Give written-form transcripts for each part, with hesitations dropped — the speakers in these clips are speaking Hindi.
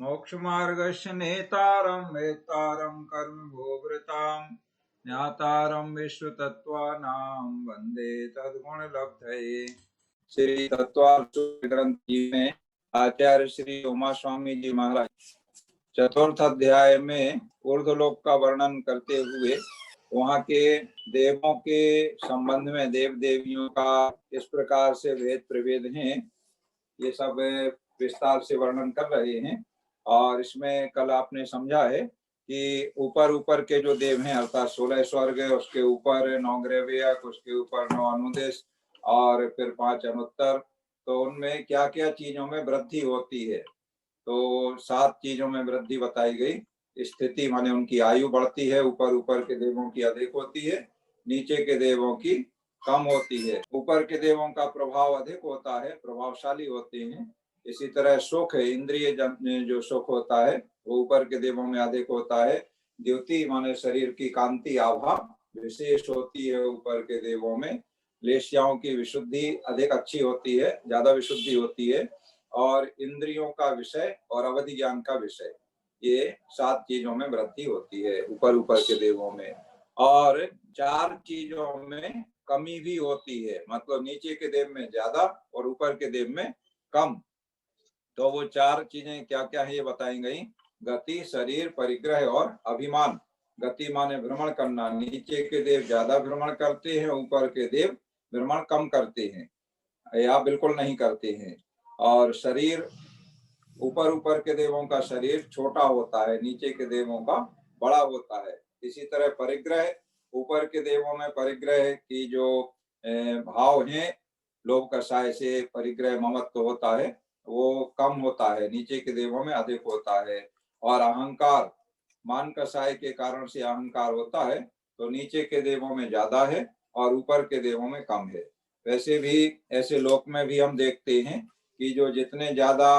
मोक्षमार्गस्य नेतारं वेत्तारं कर्मभोवृतां ज्ञातारं विश्वतत्त्वानां वन्दे तद्गुणलब्धये। श्री तत्वार्थ ग्रंथ जी में आचार्य श्री उमा स्वामी जी महाराज चतुर्थ अध्याय में ऊर्ध्वलोक का वर्णन करते हुए वहाँ के देवों के संबंध में देव देवियों का इस प्रकार से भेद प्रभेद हैं, ये सब विस्तार से वर्णन कर रहे हैं। और इसमें कल आपने समझा है कि ऊपर ऊपर के जो देव हैं अर्थात 16 स्वर्ग, उसके ऊपर 9 ग्रहव्यक, उसके ऊपर 9 अनुदेश और फिर 5 अनुत्तर, तो उनमें क्या क्या चीजों में वृद्धि होती है। तो 7 चीजों में वृद्धि बताई गई। स्थिति माने उनकी आयु बढ़ती है, ऊपर ऊपर के देवों की अधिक होती है, नीचे के देवों की कम होती है। ऊपर के देवों का प्रभाव अधिक होता है, प्रभावशाली होते हैं। इसी तरह सुख इंद्रिय जो सुख होता है वो ऊपर के देवों में अधिक होता है। द्युति माने शरीर की कांति आभा विशेष होती है ऊपर के देवों में। लेश्याओं की विशुद्धि अधिक अच्छी होती है, ज्यादा विशुद्धि होती है। और इंद्रियों का विषय और अवधि ज्ञान का विषय, ये 7 चीजों में वृद्धि होती है ऊपर ऊपर के देवों में। और 4 चीजों में कमी भी होती है, मतलब नीचे के देव में ज्यादा और ऊपर के देव में कम। तो वो 4 चीजें क्या क्या है ये बताई गई। गति, शरीर, परिग्रह और अभिमान। गति माने भ्रमण करना, नीचे के देव ज्यादा भ्रमण करते हैं, ऊपर के देव भ्रमण कम करते हैं या बिल्कुल नहीं करते हैं। और शरीर, ऊपर ऊपर के देवों का शरीर छोटा होता है, नीचे के देवों का बड़ा होता है। इसी तरह परिग्रह, ऊपर के देवों में परिग्रह की जो भाव है, लोभ कषाय से परिग्रह ममत्व होता है, वो कम होता है, नीचे के देवों में अधिक होता है। और अहंकार, मान कषाय के कारण से अहंकार होता है, तो नीचे के देवों में ज्यादा है और ऊपर के देवों में कम है। वैसे भी ऐसे लोक में भी हम देखते हैं कि जो जितने ज्यादा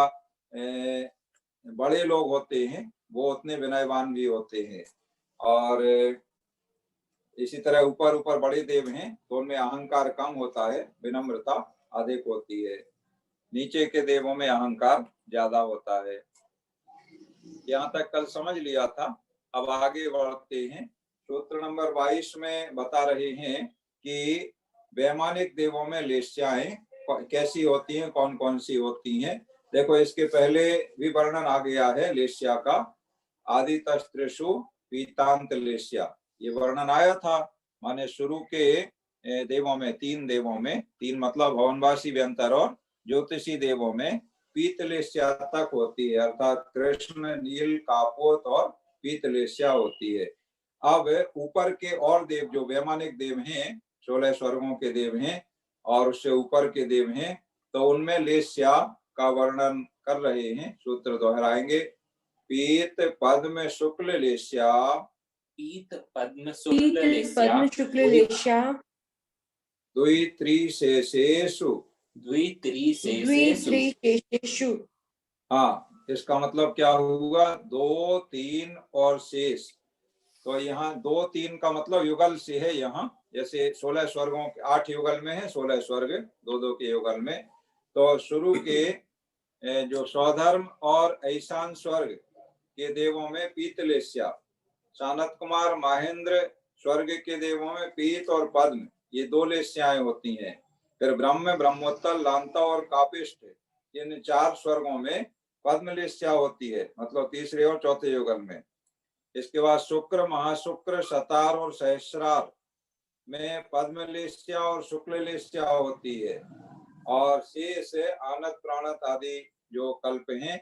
बड़े लोग होते हैं वो उतने विनयवान भी होते हैं। और इसी तरह ऊपर ऊपर बड़े देव हैं तो उनमें अहंकार कम होता है, विनम्रता अधिक होती है। नीचे के देवों में अहंकार ज्यादा होता है। यहाँ तक कल समझ लिया था। अब आगे बढ़ते हैं। सूत्र नंबर 22 में बता रहे हैं कि वैमानिक देवों में लेश्याएं कैसी होती हैं, कौन कौन सी होती हैं। देखो, इसके पहले भी वर्णन आ गया है लेश्या का। आदितस्त्रिषु पीतांत लेश्या, ये वर्णन आया था। माने शुरू के देवों में, 3 देवों में, 3 मतलब भवनवासी व्यंतर और ज्योतिषी देवों में पीतलेश्या तक होती है, अर्थात कृष्ण, नील, कापोत और पीतलेश्या होती है। अब ऊपर के और देव जो वैमानिक देव हैं, 16 स्वर्गों के देव हैं और उससे ऊपर के देव हैं, तो उनमें लेश्या का वर्णन कर रहे हैं। सूत्र दोहराएंगे। पीत पद्म शुक्ल लेश्या, पीत पद्म शुक्ल लेश्या, द्वित्रिशेषेषु, द्वित्रिशेषेषु। हाँ, इसका मतलब क्या हुआ? 2, 3 और शेष। तो यहाँ 2, 3 का मतलब युगल से है। यहाँ जैसे 16 स्वर्गों के 8 युगल में है, 16 स्वर्ग 2-2 के युगल में। तो शुरू के जो स्वधर्म और ऐशान स्वर्ग के देवों में पीतलेश्या, सानत कुमार, महेंद्र स्वर्ग के देवों में पीत और पद्म, ये 2 लेश्याएं होती हैं। फिर ब्रह्म, ब्रह्मोत्तर, लांता और कापिष्ठ, इन 4 स्वर्गों में पद्म लेश्या होती है, मतलब तीसरे और चौथे युगल में। इसके बाद शुक्र, महाशुक्र, शतार और सहस्रार में पद्म लेश्या और शुक्ल लेश्या होती है। और शेष आनत, प्राणत आदि जो कल्प हैं,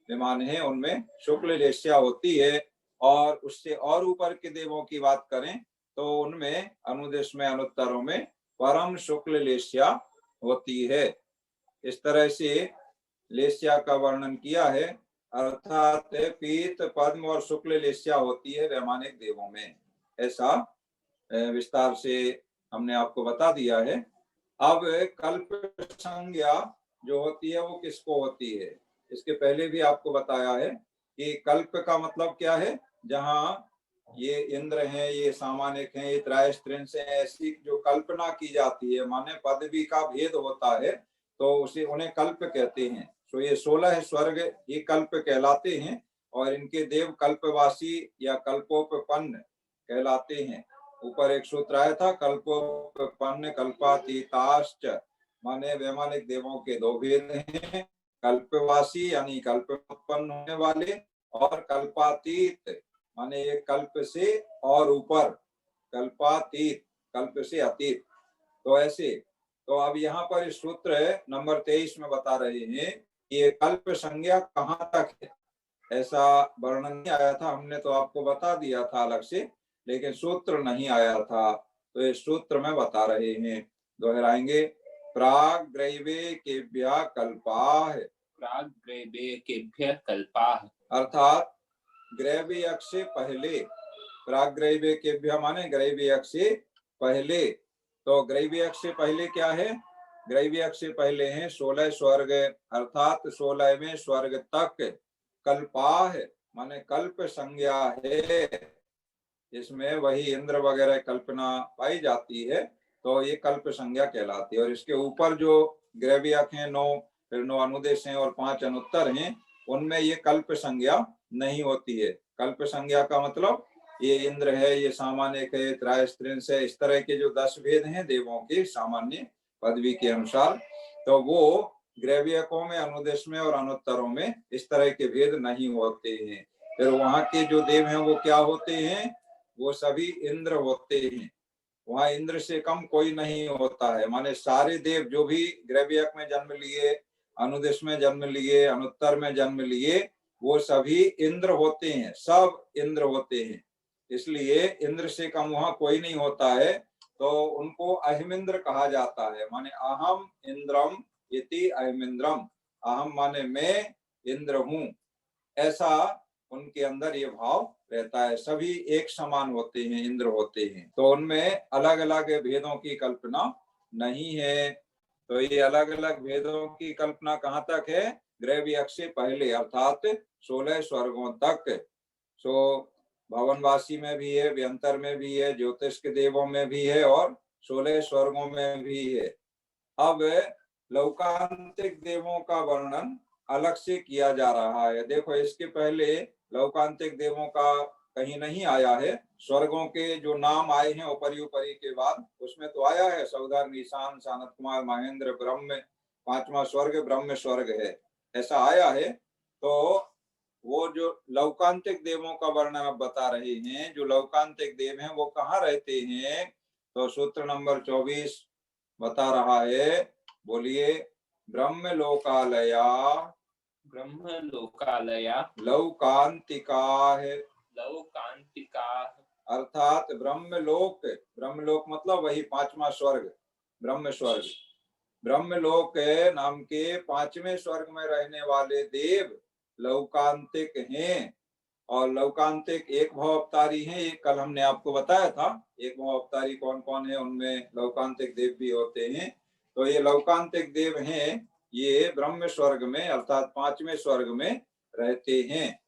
विमान हैं, उनमें शुक्ल लेश्या होती है। और उससे और ऊपर के देवों की बात करें तो उनमें अनुदेश में, अनुत्तरों में परम शुक्ल लेश्या होती है। इस तरह से लेश्या का वर्णन किया है, अर्थात पीत, पद्म और शुक्ल लेश्या होती है वैमानिक देवों में। ऐसा विस्तार से हमने आपको बता दिया है। अब कल्प संज्ञा जो होती है वो किसको होती है, इसके पहले भी आपको बताया है कि कल्प का मतलब क्या है। जहाँ ये इंद्र हैं, ये सामानिक हैं, ये त्रयस्त्रिंश हैं, ऐसी जो कल्पना की जाती है, माने पदवी का भेद होता है, तो उसे उन्हें कल्प कहते हैं। तो ये 16 स्वर्ग ये कल्प कहलाते हैं और इनके देव कल्पवासी या कल्पोपपन्न कहलाते हैं। ऊपर एक सूत्र आया था, कल्पोपपन्न कल्पातीताश्च, माने वैमानिक देवों के दो भेद हैं, कल्पवासी यानी कल्प उत्पन्न होने वाले, और कल्पातीत माने ये कल्प से और ऊपर, कल्पातीत कल्प से अतीत। तो ऐसे, तो अब यहाँ पर इस सूत्र नंबर 23 में बता रहे हैं कि ये कल्प संज्ञा कहाँ तक है, ऐसा वर्णन नहीं आया था, हमने तो आपको बता दिया था अलग से, लेकिन सूत्र नहीं आया था, तो इस सूत्र में बता रहे हैं, दोहराएंगे। प्राग्रैवे केभ्यः कल्पाः, प्राग्रैवे केभ्यः कल्पाः, अर्थात ग्रैवयक से पहले, प्राग्रैवे केभ्यः माने ग्रैवयक से पहले। तो ग्रैवयक से पहले क्या है, ग्रैवयक से पहले हैं 16 स्वर्ग, अर्थात 16वें स्वर्ग तक कल्पाः माने कल्प संज्ञा है, इसमें वही इंद्र वगैरह कल्पना पाई जाती है, तो ये कल्प संज्ञा कहलाती है। और इसके ऊपर जो ग्रैवयक हैं 9, फिर 9 अनुदेश हैं और 5 अनुत्तर हैं, उनमें ये कल्प संज्ञा नहीं होती है। कल्प संज्ञा का मतलब ये इंद्र है, ये सामान्य है, त्रायस्त्रिंश है, इस तरह के जो 10 भेद हैं देवों के सामान्य पदवी के अनुसार, तो वो ग्रैवयकों में, अनुदेश में और अनुत्तरों में इस तरह के भेद नहीं होते हैं। फिर वहां के जो देव हैं वो क्या होते हैं, वो सभी इंद्र होते हैं, वहां इंद्र से कम कोई नहीं होता है। माने सारे देव जो भी ग्रैवयक में जन्म लिए, अनुदेश में जन्म लिए, अनुत्तर में जन्म लिए, वो सभी इंद्र होते हैं, सब इंद्र होते हैं, इसलिए इंद्र से कम वहां कोई नहीं होता है, तो उनको अहिमिंद्र कहा जाता है। माने अहम इंद्रम इति अहिमिंद्रम, अहम माने मैं इंद्र हूँ, ऐसा उनके अंदर ये भाव रहता है। सभी एक समान होते हैं, इंद्र होते हैं, तो उनमें अलग अलग भेदों की कल्पना नहीं है। तो ये अलग अलग भेदों की कल्पना कहाँ तक है, ग्रैवयक से पहले, अर्थात 16 स्वर्गों तक। सो भवनवासी में भी है, व्यंतर में भी है, ज्योतिष के देवों में भी है और 16 स्वर्गों में भी है। अब लौकांतिक देवों का वर्णन अलग से किया जा रहा है। देखो, इसके पहले लौकांतिक देवों का कहीं नहीं आया है। स्वर्गों के जो नाम आए हैं ऊपरी ऊपरी के बाद, उसमें तो आया है सौधर, निशान, सानत कुमार, महेंद्र, ब्रह्म, 5वां स्वर्ग ब्रह्म स्वर्ग है, ऐसा आया है। तो वो जो लौकांतिक देवों का वर्णन अब बता रहे हैं, जो लौकांतिक देव हैं वो कहाँ रहते हैं, तो सूत्र नंबर 24 बता रहा है, बोलिए। ब्रह्म लोकालया, ब्रह्म लोकालया, लौकांतिका है, लौकांतिका, अर्थात ब्रह्मलोक, ब्रह्मलोक मतलब वही 5वां स्वर्ग ब्रह्म स्वर्ग, ब्रह्मलोक नाम के 5वें स्वर्ग में रहने वाले देव लौकांतिक हैं। और लौकांतिक एक भव अवतारी हैं, ये कल हमने आपको बताया था, एक भव अवतारी कौन कौन है, उनमें लौकांतिक देव भी होते हैं। तो ये लौकांतिक देव हैं, ये ब्रह्म स्वर्ग में अर्थात 5वें स्वर्ग में रहते हैं।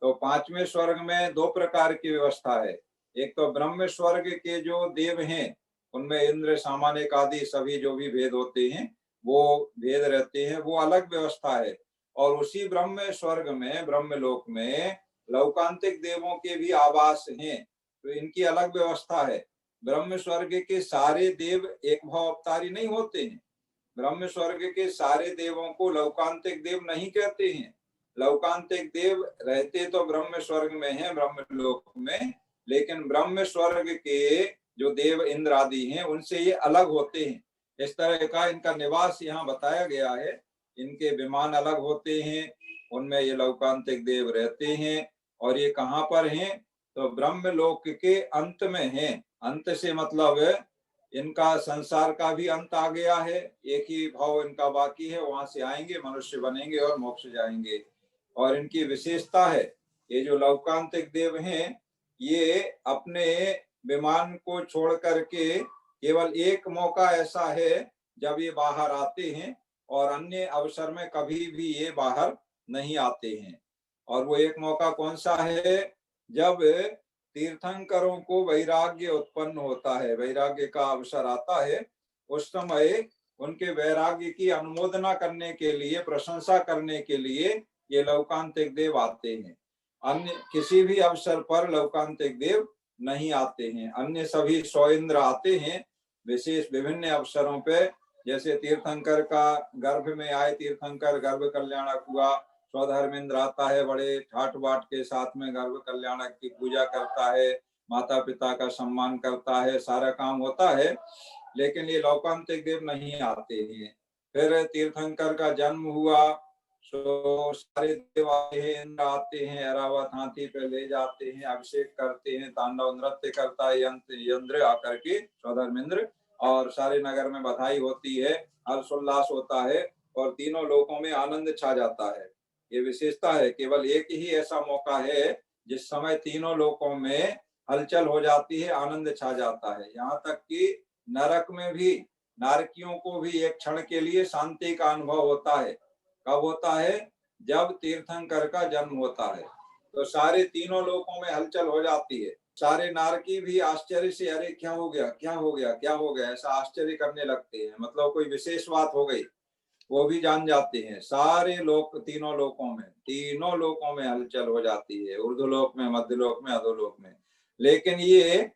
तो 5वें स्वर्ग में 2 प्रकार की व्यवस्था है। एक तो ब्रह्म स्वर्ग के जो देव हैं, उनमें इंद्र, सामानिक आदि सभी जो भी भेद होते हैं वो भेद रहते हैं, वो अलग व्यवस्था है। और उसी ब्रह्म स्वर्ग में, ब्रह्मलोक में लौकांतिक देवों के भी आवास हैं, तो इनकी अलग व्यवस्था है। ब्रह्म स्वर्ग के सारे देव एक भव अवतारी नहीं होते हैं। ब्रह्म स्वर्ग के सारे देवों को लौकांतिक देव नहीं कहते हैं। लौकांतिक देव रहते तो ब्रह्म स्वर्ग में हैं, ब्रह्मलोक में, लेकिन ब्रह्म स्वर्ग के जो देव इंद्र आदि हैं उनसे ये अलग होते हैं। इस तरह का इनका निवास यहाँ बताया गया है। इनके विमान अलग होते हैं, उनमें ये लौकांतिक देव रहते हैं। और ये कहाँ पर हैं, तो ब्रह्मलोक के अंत में हैं। अंत से मतलब इनका संसार का भी अंत आ गया है, एक ही भाव इनका बाकी है, वहां से आएंगे, मनुष्य बनेंगे और मोक्ष जाएंगे। और इनकी विशेषता है, ये जो लौकांतिक देव हैं, ये अपने विमान को छोड़ करके केवल एक मौका ऐसा है जब ये बाहर आते हैं, और अन्य अवसर में कभी भी ये बाहर नहीं आते हैं। और वो एक मौका कौन सा है, जब तीर्थंकरों को वैराग्य उत्पन्न होता है, वैराग्य का अवसर आता है, उस समय उनके वैराग्य की अनुमोदना करने के लिए, प्रशंसा करने के लिए ये लौकांतिक देव आते हैं। अन्य किसी भी अवसर पर लौकांतिक देव नहीं आते हैं। अन्य सभी सौइंद्र आते हैं विशेष विभिन्न अवसरों पे, जैसे तीर्थंकर का गर्भ में आए, तीर्थंकर गर्भ कल्याणक हुआ, स्वधर्मेंद्र आता है, बड़े ठाट बाट के साथ में गर्भ कल्याणक की पूजा करता है, माता पिता का सम्मान करता है, सारा काम होता है, लेकिन ये लौकांतिक देव नहीं आते हैं। फिर तीर्थंकर का जन्म हुआ, सो सारे देव आते हैं, इंद्र आते हैं, ऐरावत हाथी पे ले जाते हैं, अभिषेक करते हैं, तांडव नृत्य करता है यंत्र आकर के स्वधर्मेंद्र, और सारे नगर में बधाई होती है, हर्षोल्लास होता है और तीनों लोकों में आनंद छा जाता है। ये विशेषता है, केवल एक ही ऐसा मौका है जिस समय तीनों लोकों में हलचल हो जाती है, आनंद छा जाता है। यहाँ तक कि नरक में भी नारकियों को भी एक क्षण के लिए शांति का अनुभव होता है। कब होता है? जब तीर्थंकर का जन्म होता है, तो सारे तीनों लोकों में हलचल हो जाती है। सारे नारकी भी आश्चर्य से, अरे क्या हो गया, क्या हो गया, क्या हो गया, ऐसा आश्चर्य करने लगते हैं, मतलब कोई विशेष बात हो गई, वो भी जान जाते हैं। सारे लोक, तीनों लोकों में हलचल हो जाती है, ऊर्ध्वलोक में, मध्यलोक में, अधोलोक में। लेकिन ये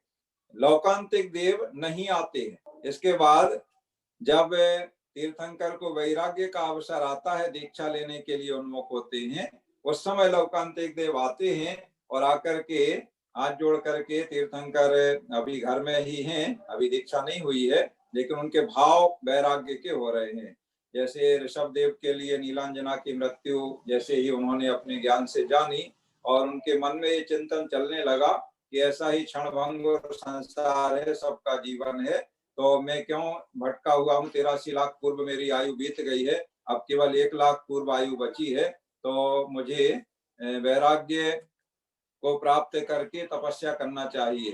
लौकांतिक देव नहीं आते हैं। इसके बाद जब तीर्थंकर को वैराग्य का अवसर आता है, दीक्षा लेने के लिए उन्मुख होते हैं, उस समय लौकांतिक देव आते हैं और आकर के हाथ जोड़ करके, तीर्थंकर अभी घर में ही हैं, अभी दीक्षा नहीं हुई है, लेकिन उनके भाव वैराग्य के हो रहे हैं। जैसे ऋषभ देव के लिए नीलांजना की मृत्यु जैसे ही उन्होंने अपने ज्ञान से जानी और उनके मन में ये चिंतन चलने लगा कि ऐसा ही क्षणभंग संसार है, सबका जीवन है, तो मैं क्यों भटका हुआ हूँ, 83 लाख पूर्व मेरी आयु बीत गई है, अब केवल 1 लाख पूर्व आयु बची है, तो मुझे वैराग्य को प्राप्त करके तपस्या करना चाहिए।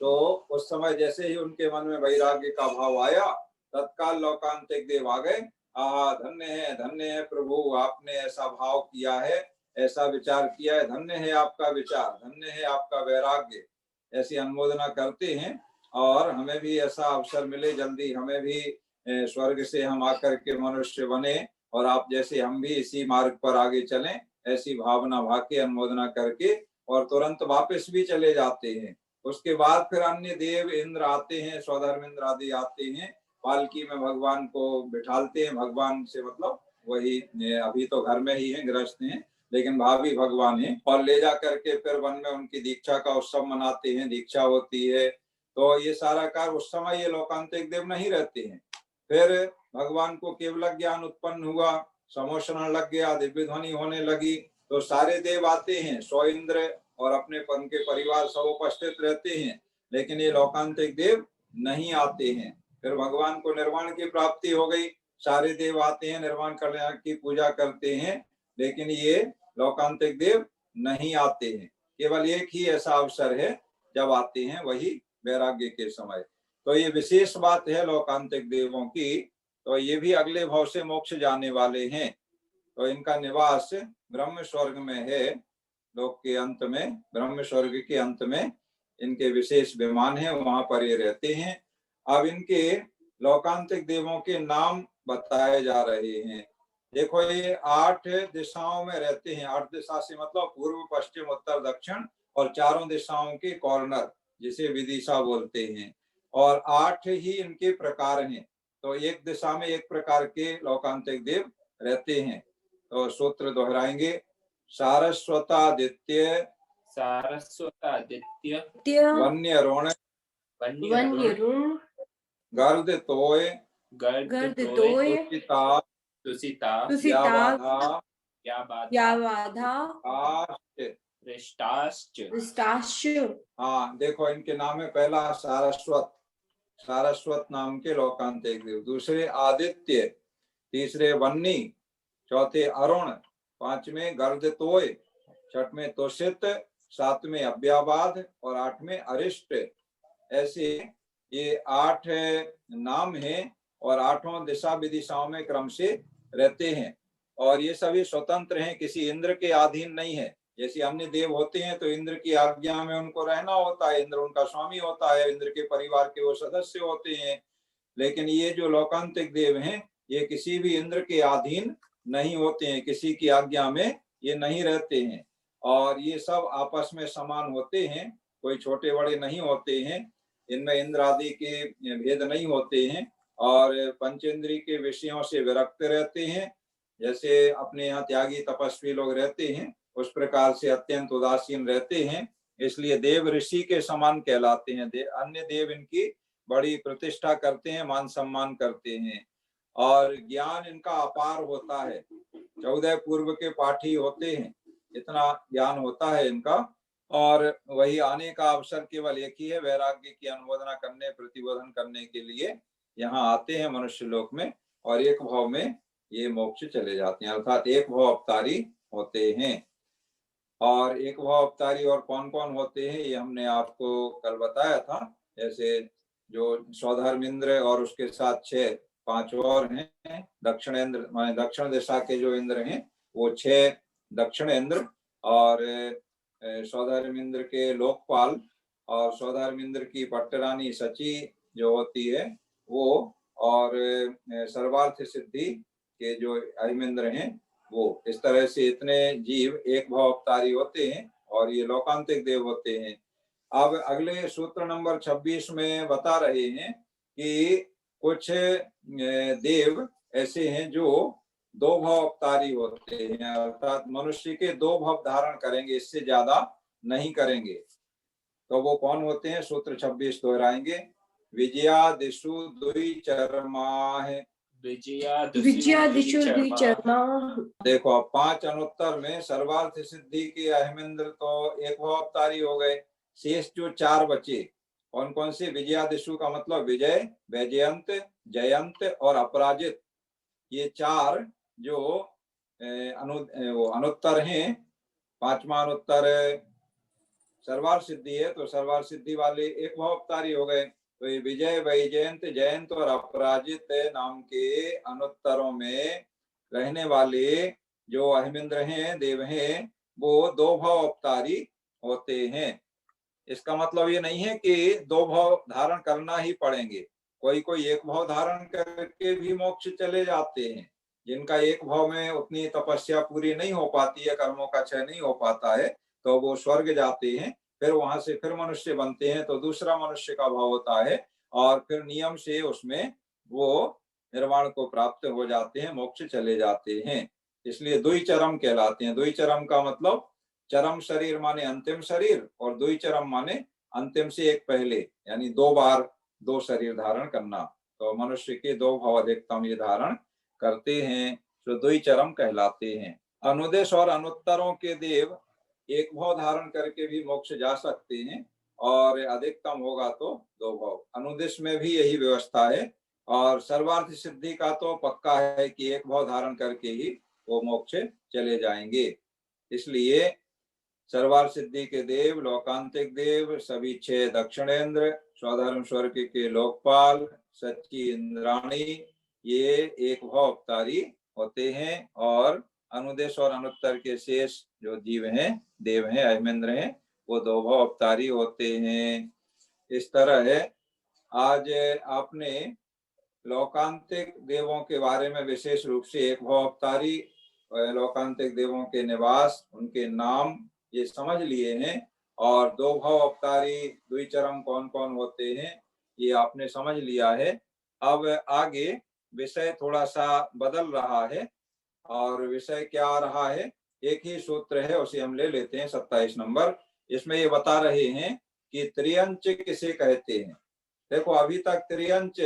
तो उस समय जैसे ही उनके मन में वैराग्य का भाव आया, तत्काल लौकांतिक देव आ गए। धन्य है प्रभु, आपने ऐसा भाव किया है, ऐसा विचार किया है, धन्य है आपका विचार, धन्य है आपका वैराग्य, ऐसी अनुमोदना करते हैं। और हमें भी ऐसा अवसर मिले, जल्दी हमें भी स्वर्ग से हम आकर के मनुष्य बने और आप जैसे हम भी इसी मार्ग पर आगे चलें, ऐसी भावना भाव के अनुमोदना करके और तुरंत वापस भी चले जाते हैं। उसके बाद फिर अन्य देव इंद्र आते हैं, स्वधर्मेंद्र आदि आते हैं, पालकी में भगवान को बिठालते हैं। भगवान से मतलब वही, अभी तो घर में ही हैं, गृहस्थ हैं, लेकिन भावी भगवान है, और ले जा करके फिर वन में उनकी दीक्षा का उत्सव मनाते हैं, दीक्षा होती है। तो ये सारा कार्य उस समय ये लौकांतिक देव नहीं रहते हैं। फिर भगवान को केवल ज्ञान उत्पन्न हुआ, समोषण लग गया, दिव्य ध्वनि होने लगी, तो सारे देव आते हैं, सौ इंद्र और अपने पन के परिवार सब उपस्थित रहते हैं, लेकिन ये लौकांतिक देव नहीं आते हैं। फिर भगवान को निर्वाण की प्राप्ति हो गई, सारे देव आते हैं, निर्वाण कल्याण की पूजा करते हैं, लेकिन ये लौकांतिक देव नहीं आते हैं। केवल एक ही ऐसा अवसर है जब आते हैं, वही वैराग्य के समय। तो ये विशेष बात है लौकांतिक देवों की। तो ये भी अगले भाव से मोक्ष जाने वाले हैं, तो इनका निवास ब्रह्म स्वर्ग में है। लोक के अंत में, ब्रह्म स्वर्ग के अंत में इनके विशेष विमान है, वहां पर ये रहते हैं। अब इनके लौकांतिक देवों के नाम बताए जा रहे हैं। देखो, ये 8 दिशाओं में रहते हैं। 8 दिशा से मतलब पूर्व, पश्चिम, उत्तर, दक्षिण और चारों दिशाओं के कॉर्नर, जिसे विदिशा बोलते हैं। और 8 ही इनके प्रकार हैं, तो एक दिशा में एक प्रकार के लौकांतिक देव रहते हैं। तो सूत्र दोहराएंगे। सारस्वतादित्य, वन्यरुण, गर्दतोय, तुसिता, याबाधा, रिष्टाश्च। हाँ, देखो इनके नाम है, पहला सारस्वत नाम के लौकांतिक देव, दूसरे आदित्य, तीसरे वन्नी, चौथे अरुण, पांचवें गर्दतोय, छठवें तोषित, सातवें अव्याबाध और आठवें अरिष्ट। ऐसे ये 8 नाम हैं और 8 दिशा विदिशाओं में क्रम से रहते हैं। और ये सभी स्वतंत्र हैं, किसी इंद्र के अधीन नहीं है। जैसे अन्य देव होते हैं तो इंद्र की आज्ञा में उनको रहना होता है, इंद्र उनका स्वामी होता है, इंद्र के परिवार के वो सदस्य होते हैं। लेकिन ये जो लोकांतिक देव हैं ये किसी भी इंद्र के अधीन नहीं होते हैं, किसी की आज्ञा में ये नहीं रहते हैं, और ये सब आपस में समान होते हैं, कोई छोटे बड़े नहीं होते हैं, इनमें इंद्र आदि के भेद नहीं होते हैं, और पंचेंद्री के विषयों से विरक्त रहते हैं। जैसे अपने यहाँ त्यागी तपस्वी लोग रहते हैं उस प्रकार से अत्यंत उदासीन रहते हैं, इसलिए देव ऋषि के समान कहलाते हैं। अन्य देव इनकी बड़ी प्रतिष्ठा करते हैं, मान सम्मान करते हैं, और ज्ञान इनका अपार होता है। 14 पूर्व के पाठी होते हैं, इतना ज्ञान होता है इनका, और वही आने का अवसर केवल एक ही है, वैराग्य की अनुमोदना करने, प्रतिबोधन करने के लिए यहाँ आते हैं मनुष्य लोक में, और एक भाव में ये मोक्ष चले जाते हैं, अर्थात एक भाव अवतारी होते हैं। और एक भाव अवतारी और कौन कौन होते हैं ये हमने आपको कल बताया था। जैसे जो स्वधर्मेंद्र और उसके साथ 5 और हैं, दक्षिणेंद्र माने दक्षिण दिशा के जो इंद्र हैं वो 6 दक्षिणेंद्र, और स्वधर्मेंद्र के लोकपाल और स्वधर्मेंद्र की पट्टरानी सची जो होती है वो, और सर्वार्थ सिद्धि के जो अहिमेंद्र हैं वो, इस तरह से इतने जीव एक भाव अवतारी होते हैं और ये लोकांतिक देव होते हैं। अब अगले सूत्र नंबर 26 में बता रहे हैं कि कुछ देव ऐसे हैं जो 2 भाव अवतारी होते हैं, अर्थात मनुष्य के 2 भाव धारण करेंगे, इससे ज्यादा नहीं करेंगे। तो वो कौन होते हैं? सूत्र 26 दोहराएंगे। विजयादिषु द्विचर्माः, विजयादिषु द्विचर्मा। देखो 5 अनुत्तर में सर्वार्थ सिद्धि के अहिमेंद्र तो एक भाव अवतारी हो गए, शेष जो 4 बचे कौन कौन से? विजयादिषु का मतलब विजय, वैजयंत, जयंत और अपराजित, ये 4 जो अनुत्तर हैं। 5वां अनुत्तर सर्वार्थ सिद्धि है, तो सर्वार्थ सिद्धि वाले एक भाव अवतारी हो गए। तो ये विजय, वैजयंत, जयंत और अपराजित नाम के अनुत्तरों में रहने वाले जो अहिमेंद्र हैं, देव हैं, वो 2 भाव अवतारी होते हैं। इसका मतलब ये नहीं है कि 2 भाव धारण करना ही पड़ेंगे, कोई कोई एक भाव धारण करके भी मोक्ष चले जाते हैं। जिनका एक भाव में उतनी तपस्या पूरी नहीं हो पाती है, कर्मों का क्षय नहीं हो पाता है, तो वो स्वर्ग जाते हैं, फिर वहां से फिर मनुष्य बनते हैं, तो दूसरा मनुष्य का भाव होता है, और फिर नियम से उसमें वो निर्वाण को प्राप्त हो जाते हैं, मोक्ष चले जाते हैं। इसलिए द्विचरम कहलाते हैं। द्विचरम का मतलब चरम शरीर माने अंतिम शरीर, और द्विचरम माने अंतिम से एक पहले, यानी 2 बार 2 शरीर धारण करना। तो मनुष्य के 2 भाव अधिकतम ये धारण करते हैं, जो द्विचरम कहलाते हैं। अनुदेश और अनुत्तरों के देव एक भाव धारण करके भी मोक्ष जा सकते हैं, और अधिकतम होगा तो 2 भाव। अनुदेश में भी यही व्यवस्था है, और सर्वार्थ सिद्धि का तो पक्का है कि एक भाव धारण करके ही वो मोक्ष चले जाएंगे। इसलिए सर्वार्थ सिद्धि के देव, लोकांतिक देव सभी 6 दक्षिणेंद्र, स्वधर्म स्वर्ग के लोकपाल, सच्ची इंद्राणी, ये एक भाव अवतारी होते हैं, और अनुदेश और अनुत्तर के शेष जो जीव हैं, देव हैं, अहिमेंद्र हैं, वो 2 भाव अवतारी होते हैं। इस तरह है आज आपने लोकांतिक देवों के बारे में विशेष रूप से एक भाव अवतारी, लोकांतिक देवों के निवास, उनके नाम ये समझ लिए हैं, और 2 भाव अवतारी द्विचरम कौन कौन होते हैं ये आपने समझ लिया है। अब आगे विषय थोड़ा सा बदल रहा है, और विषय क्या आ रहा है? एक ही सूत्र है, उसे हम ले लेते हैं 27 नंबर। इसमें ये बता रहे हैं कि त्रियंच किसे कहते हैं। देखो अभी तक त्रियंच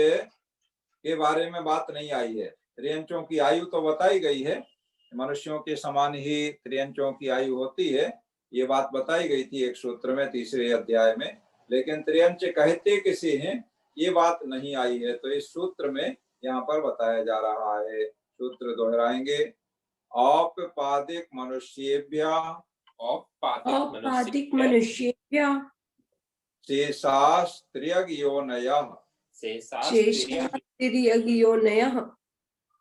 के बारे में बात नहीं आई है। त्रियंचों की आयु तो बताई गई है, मनुष्यों के समान ही त्रियंचों की आयु होती है, ये बात बताई गई थी एक सूत्र में, 3रे अध्याय में। लेकिन त्रियंच कहते किसे हैं ये बात नहीं आई है, तो इस सूत्र में यहाँ पर बताया जा रहा है। सूत्र दोहराएंगे। औपपादिक मनुष्येभ्यः, औपपादिक मनुष्येभ्यः शेषास्त्रियग योनयः, शेषास्त्रियग योनयः।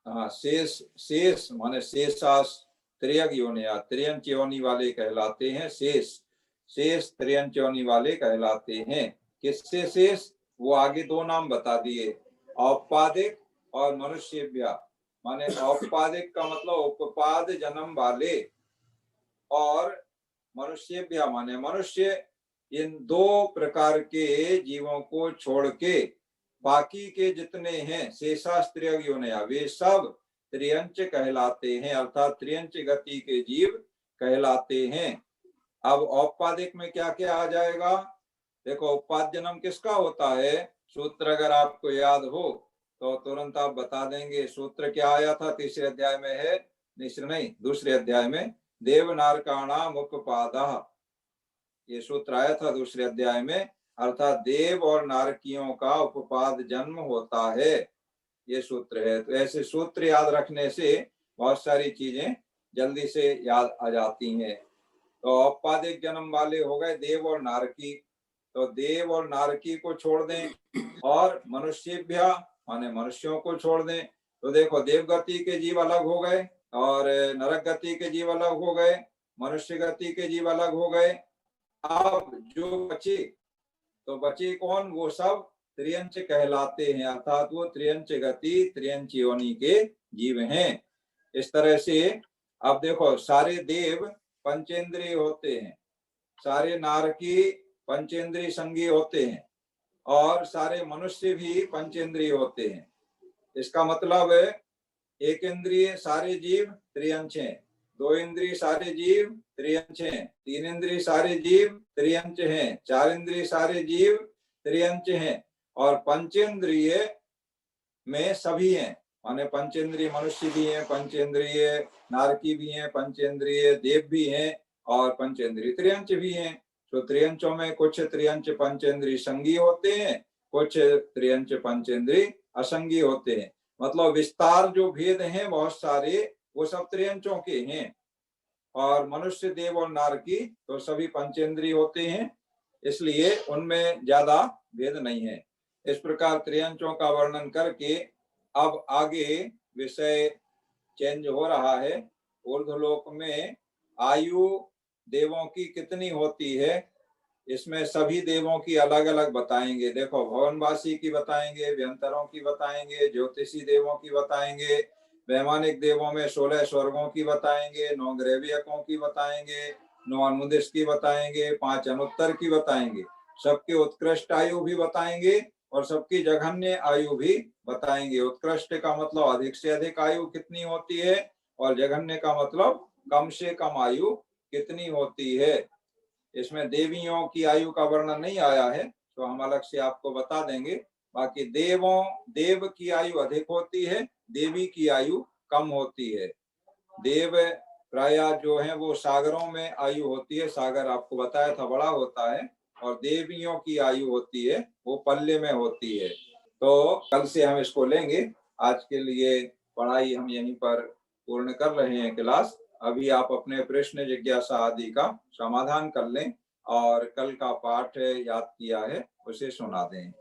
हाँ, शेष माने शेषास्त्रियग योनयः, त्रियंच योनि वाले कहलाते हैं। शेष त्रियंच योनि वाले कहलाते हैं। किससे शेष? वो आगे 2 नाम बता दिए। औपादिक और मनुष्येभ्य, माने औपादिक का मतलब उपपाद जन्म वाले, और मनुष्येभ्य माने मनुष्य, इन दो प्रकार के जीवों को छोड़ के बाकी के जितने हैं शेषास्त्रीय योनिया, वे सब त्रियंच कहलाते हैं, अर्थात त्रियंच गति के जीव कहलाते हैं। अब औपादिक में क्या क्या आ जाएगा? देखो, उपाद जन्म किसका होता है? सूत्र अगर आपको याद हो तो तुरंत आप बता देंगे। सूत्र क्या आया था? तीसरे अध्याय में है, नहीं दूसरे अध्याय में, देवनारकाणाम उपपादः, ये सूत्र आया था दूसरे अध्याय में, अर्थात देव और नारकियों का उपपाद जन्म होता है, ये सूत्र है। तो ऐसे सूत्र याद रखने से बहुत सारी चीजें जल्दी से याद आ जाती हैं। तो औपादिक जन्म वाले हो गए देव और नारकी, तो देव और नारकी को छोड़ दें, और मनुष्येभ्य माने मनुष्यों को छोड़ दें। तो देखो, देव गति के जीव अलग हो गए, और नरक गति के जीव अलग हो गए, मनुष्य गति के जीव अलग हो गए। अब जो बचे, तो बचे कौन? वो सब त्रियंच कहलाते हैं, अर्थात वो त्रियंच गति त्रियंच योनि के जीव हैं। इस तरह से अब देखो, सारे देव पंचेंद्रिय होते हैं, सारे नारकी पंचेंद्रिय संगी होते हैं, और सारे मनुष्य भी पंचेंद्रिय होते हैं। इसका मतलब एक इंद्रिय सारे जीव त्रियंच हैं, दो इंद्रिय सारे जीव त्रियंच हैं, तीन इंद्रिय सारे जीव त्रियंच हैं, चार इंद्रिय सारे जीव त्रियंच हैं, और पंचेंद्रिय में सभी हैं, माने पंचेंद्रिय मनुष्य भी हैं, पंचेंद्रिय नारकी भी हैं, पंचेंद्रिय देव भी हैं, और पंचेंद्रिय त्रियंच भी हैं। तो त्रियंचों में कुछ त्रियंच पंचेंद्रिय संगी होते हैं, कुछ त्रियंच पंचेंद्रिय असंगी होते हैं। मतलब विस्तार जो भेद हैं बहुत सारे, वो सब त्रियंचों के हैं, और मनुष्य देव और नारकी तो सभी पंचेंद्रिय होते हैं, इसलिए उनमें ज्यादा भेद नहीं है। इस प्रकार त्रियंचों का वर्णन करके अब आगे विषय चेंज हो रहा है। ऊर्ध्वलोक में आयु देवों की कितनी होती है, इसमें सभी देवों की अलग अलग बताएंगे। देखो, भवनवासी की बताएंगे, व्यंतरों की बताएंगे, ज्योतिषी देवों की बताएंगे, वैमानिक देवों में 16 स्वर्गों की बताएंगे, 9 ग्रैवियकों की बताएंगे, 9 अनुदिश की बताएंगे, 5 अनुत्तर की बताएंगे, सबकी उत्कृष्ट आयु भी बताएंगे, और सबकी जघन्य आयु भी बताएंगे। उत्कृष्ट का मतलब अधिक से अधिक आयु कितनी होती है, और जघन्य का मतलब कम से कम आयु कितनी होती है। इसमें देवियों की आयु का वर्णन नहीं आया है, तो हम अलग से आपको बता देंगे। बाकी देव की आयु अधिक होती है, देवी की आयु कम होती है। देव प्राय जो है वो सागरों में आयु होती है, सागर आपको बताया था बड़ा होता है, और देवियों की आयु होती है वो पल्ले में होती है। तो कल से हम इसको लेंगे। आज के लिए पढ़ाई हम यहीं पर पूर्ण कर रहे हैं क्लास। अभी आप अपने प्रश्न जिज्ञासा आदि का समाधान कर लें, और कल का पाठ याद किया है उसे सुना दें।